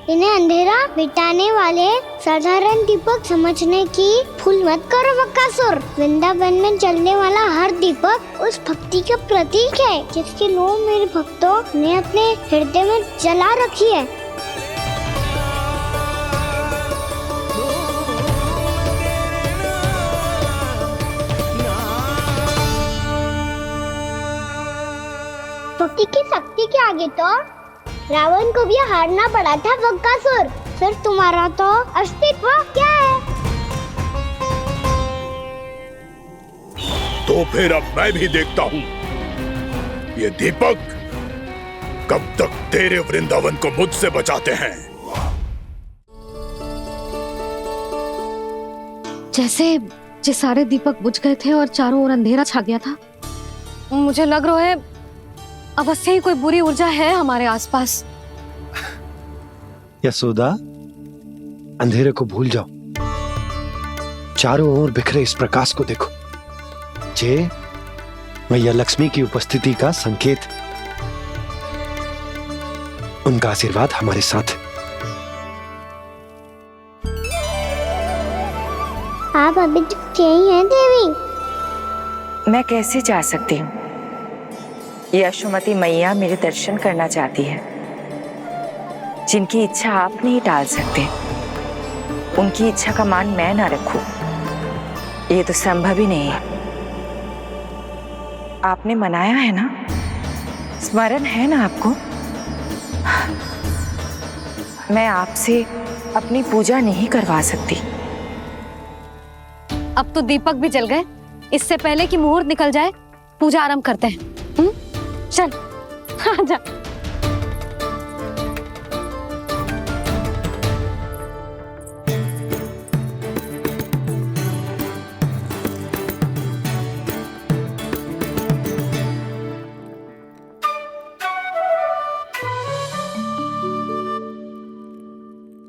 [SPEAKER 2] इन्हें अंधेरा मिटाने वाले साधारण दीपक समझने की भूल मत करो बकासुर। वृंदावन में जलने वाला हर दीपक उस भक्ति का प्रतीक है जिसकी लो मेरे भक्तों ने अपने हृदय में जला रखी है। भक्ति की शक्ति के आगे तो रावण को भी हारना पड़ा था बकासुर। फिर तुम्हारा तो अस्तित्व क्या है?
[SPEAKER 16] तो फिर अब मैं भी देखता हूँ ये दीपक कब तक तेरे वृंदावन को मुझसे बचाते हैं।
[SPEAKER 5] जैसे ये सारे दीपक बुझ गए थे और चारों ओर अंधेरा छा गया था, मुझे लग रहा है अवश्य ही कोई बुरी ऊर्जा है हमारे आसपास।
[SPEAKER 6] यशोदा, अंधेरे को भूल जाओ, चारों ओर बिखरे इस प्रकाश को देखो। ये मैया लक्ष्मी की उपस्थिति का संकेत, उनका आशीर्वाद हमारे साथ।
[SPEAKER 2] आप अभी तक यही हैं देवी?
[SPEAKER 15] मैं कैसे जा सकती हूँ? यशोमती मैया मेरे दर्शन करना चाहती है। जिनकी इच्छा आप नहीं टाल सकते, उनकी इच्छा का मान मैं ना रखूं, ये तो संभव ही नहीं है। आपने मनाया है ना, स्मरण है ना आपको? मैं आपसे अपनी पूजा नहीं करवा सकती।
[SPEAKER 5] अब तो दीपक भी जल गए, इससे पहले कि मुहूर्त निकल जाए पूजा आरंभ करते हैं। चल आजा।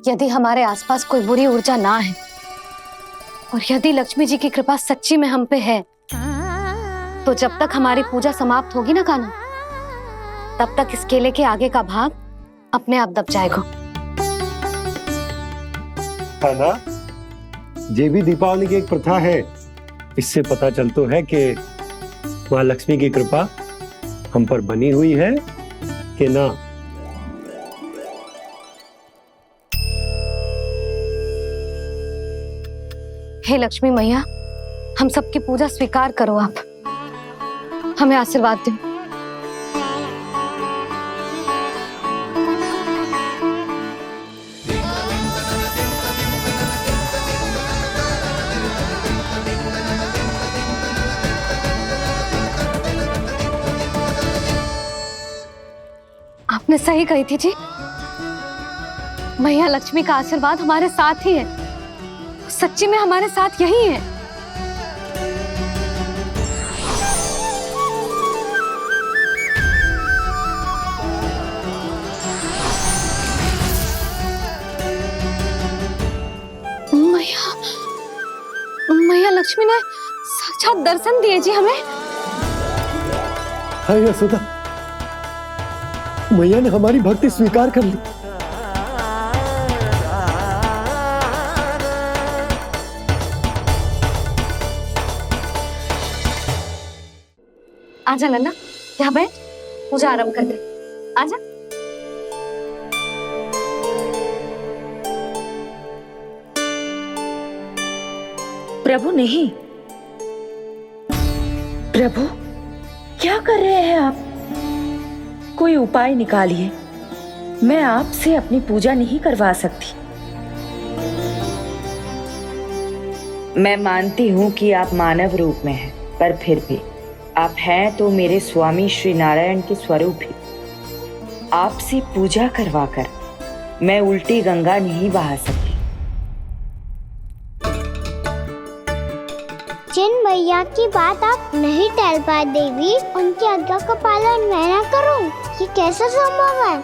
[SPEAKER 5] यदि हमारे आसपास कोई बुरी ऊर्जा ना है और यदि लक्ष्मी जी की कृपा सच्ची में हम पे है, तो जब तक हमारी पूजा समाप्त होगी ना कान्हा, तब तक इस केले के आगे का भाग अपने आप दब जाएगा।
[SPEAKER 6] कान्हा, ये भी दीपावली की एक प्रथा है। इससे पता चलता है कि माँ लक्ष्मी की कृपा हम पर बनी हुई है कि ना?
[SPEAKER 5] हे लक्ष्मी मैया, हम सबकी पूजा स्वीकार करो, आप हमें आशीर्वाद दो। आपने सही कही थी जी, मैया लक्ष्मी का आशीर्वाद हमारे साथ ही है, सच्ची में हमारे साथ यही है। मैया लक्ष्मी ने साक्षात दर्शन दिए जी हमें।
[SPEAKER 6] हाय यशोदा, मैया ने हमारी भक्ति स्वीकार कर ली।
[SPEAKER 5] आजा नन्ना, यहाँ बैठ, पूजा आरंभ कर दे। आजा।
[SPEAKER 15] प्रभु नहीं, प्रभु क्या कर रहे हैं आप? कोई उपाय निकालिए, मैं आपसे अपनी पूजा नहीं करवा सकती। मैं मानती हूँ कि आप मानव रूप में हैं, पर फिर भी आप हैं तो मेरे स्वामी श्री नारायण के स्वरूप ही। आपसे पूजा करवाकर मैं उल्टी गंगा नहीं बहा सकती।
[SPEAKER 2] जिन भैया की बात आप नहीं टाल पाए देवी, उनकी आज्ञा का पालन मैं ना करूं, ये कैसे संभव है?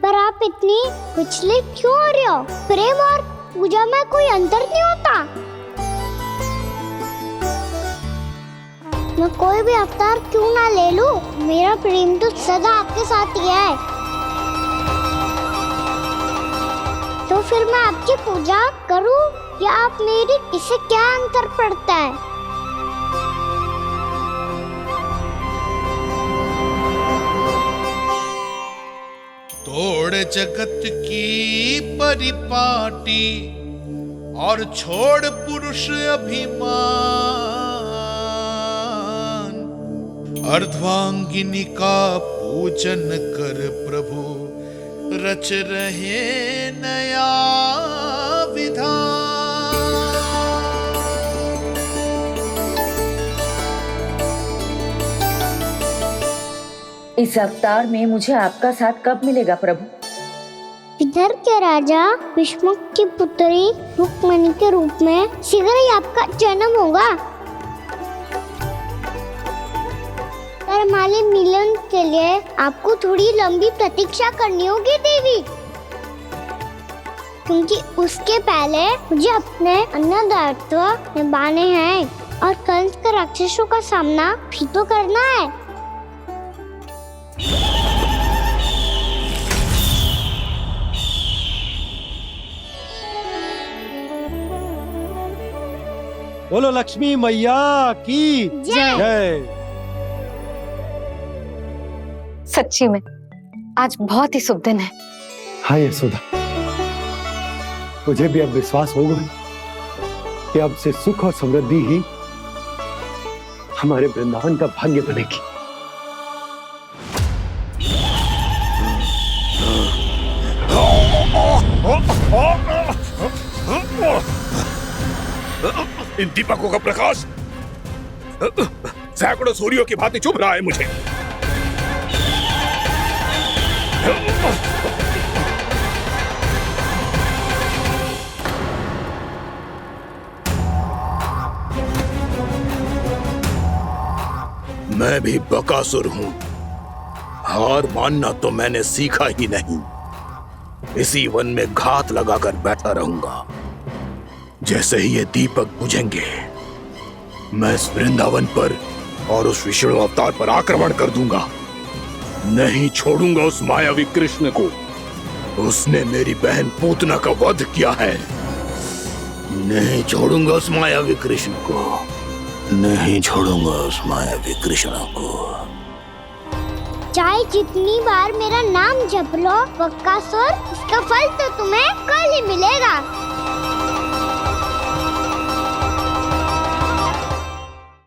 [SPEAKER 2] पर आप इतनी विचलित क्यों हो रहे हो? प्रेम और पूजा में कोई अंतर नहीं होता। मैं कोई भी अवतार क्यों ना ले लूं, मेरा प्रेम तो सदा आपके साथ ही है। तो फिर मैं आपकी पूजा करूं या आप मेरी, इससे क्या अंतर पड़ता है?
[SPEAKER 16] तोड़ जगत की परिपाटी और छोड़ पुरुष अभिमान, अर्धांगिनी का पूजन कर प्रभु रच रहे नया विधान।
[SPEAKER 15] इस अवतार में मुझे आपका साथ कब मिलेगा प्रभु?
[SPEAKER 2] इधर के राजा भीष्म की पुत्री रुक्मणी के रूप में शीघ्र ही आपका जन्म होगा। पर हमारे मिलन के लिए आपको थोड़ी लंबी प्रतीक्षा करनी होगी देवी, क्योंकि उसके पहले मुझे अपने अन्य दायित्व निभाने हैं और कंस के राक्षसों का सामना भी तो करना है।
[SPEAKER 6] बोलो लक्ष्मी मैया की जय।
[SPEAKER 5] सच्ची में आज बहुत ही शुभ दिन है।
[SPEAKER 6] हाँ यशोदा, मुझे भी अब विश्वास हो गया कि अब से सुख और समृद्धि ही हमारे वृंदावन का भाग्य बनेगी।
[SPEAKER 16] इन दीपकों का प्रकाश सैकड़ों सूर्यों की भांति चुभ रहा है मुझे। मैं भी बकासुर हूं, हार मानना तो मैंने सीखा ही नहीं। इसी वन में घात लगाकर बैठा रहूंगा। जैसे ही ये दीपक बुझेंगे, मैं इस वृंदावन पर और उस विष्णु अवतार पर आक्रमण कर दूंगा। नहीं छोड़ूंगा उस मायावी कृष्ण को। उसने मेरी बहन पूतना का वध किया है। नहीं छोड़ूंगा उस मायावी कृष्ण को। नहीं छोड़ूंगा उस मायावी कृष्ण को।
[SPEAKER 2] चाहे जितनी बार मेरा नाम जप लो बक्कासुर, इसका फल तो तुम्हें कल ही मिलेगा।